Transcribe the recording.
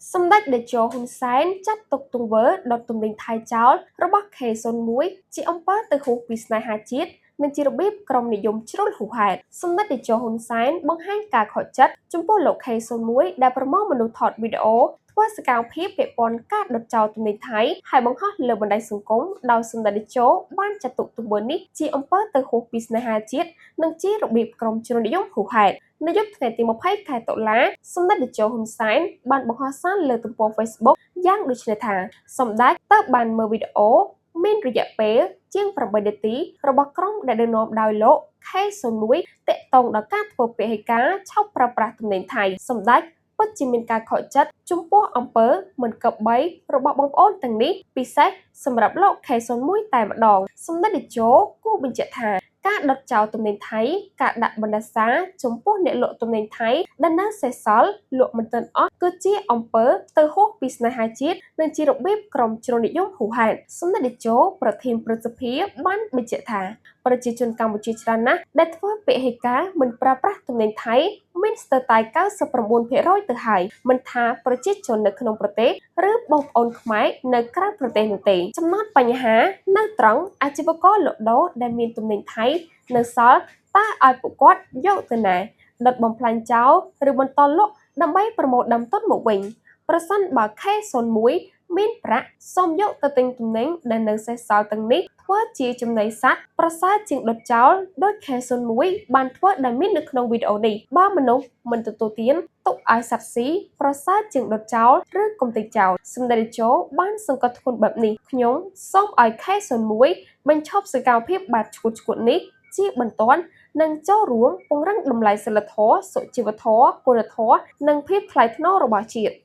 សម្ដេចតេជោហ៊ុនសែនចាត់ទុកទង្វើដុតទំនិញថៃចោលរបស់ K01 ជាអំពើទៅហួសពីស្នេហាជាតិនិងជារបៀបក្រុមនិយមជ្រុលហួសហេតុសម្ដេចតេជោហ៊ុនសែនបង្ហាញការខកចិត្តចំពោះលោក K01 ដែលប្រមូលមនុស្សថតវីដេអូធ្វើសកម្មភាពពាក់ព័ន្ធការដុតចោលទំនិញថៃហើយបង្ហោះលើបណ្ដាញសង្គមដោយសម្ដេចតេជោបានចាត់ទុកទង្វើនេះជាអំពើទៅហួសពីស្នេហាជាតិនិងជារបៀបក្រុមជ្រុលនិយមហួសហេតុនៅយប់ថ្ងៃទី20 ខែតុលាសម្ដេចតេជោហ៊ុនសែនបានបង្ហោះសារលើទំព័រ Facebook យ៉ាងដូចនេះថាសម្ដេចតើបានមើលវីដេអូមានរយៈពេលជាង8នាទីរបស់ក្រុមដែលដឹកនាំដោយលោក K01 តាក់ទងដល់ការធ្វើពហិការឆោបប្រើប្រាស់ទំនិញថៃសម្ដេចពិតជាមានការខកចិត្តចំពោះអំពើមិនគប្បីរបស់បងប្អូនទាំងនេះពិសេសសម្រាប់លោក K01 តែម្ដងសម្ដេចតេជោគូបញ្ជាក់ថាការដុតចោលទំនិញថៃការដាក់បណ្ដាសាចំពោះអ្នកលក់ទំនិញថៃដែលនៅសេសសល់លក់មិនទាន់អស់គឺជាអំពើទៅហួសពីស្នេហាជាតិនិងជារបៀបក្រុមជ្រុលនិយមហួសហេតុសម្ដេចតេជោប្រធានព្រឹទ្ធសភាបានបញ្ជាក់ថាប្រជាជនកម្ពុជាច្រើនណាស់ដែលធ្វើពហិការមិនប្រើប្រាស់ទំនិញថៃមានស្ទើរតែ 99% ទៅហើយមិនថាប្រជាជននៅក្នុងប្រទេសឬបងប្អូនខ្មែរនៅក្រៅប្រទេសនោះទេចំណត់បញ្ហានៅត្រង់អាជីវករលក់ដូរដែលមានទំនិញថៃនៅសល់តើឲ្យពួកគាត់យកទៅណាដុតបំផ្លាញចោលឬបន្តលក់ដើម្បីប្រមូលដើមទុនមកវិញប្រសិនបើ K01 មានប្រាក់សូមយកទៅទិញទំនិញដែលនៅសេសសល់ទាំងនេះធ្វើជាចំណីសត្វប្រសើរជាងដុតចោលដោយ K01 បានធ្វើដែលមាននៅក្នុងវីដេអូនេះបើមនុស្សមិនទទួលទានទុកឲ្យសត្វស៊ីប្រសើរជាងដុតចោលឬកុំទិញចោលសម្ដេចតេជោបានសង្កត់ធ្ងន់បែបនេះខ្ញុំសូមឲ្យ K01 បញ្ឈប់សកម្មភាពបែបឈួតៗនេះជាបន្ទាន់និងចូលរួមពង្រឹងតម្លៃសីលធម៌សុជីវធម៌គុណធម៌និងភាពថ្លៃថ្នូររបស់ជាតិ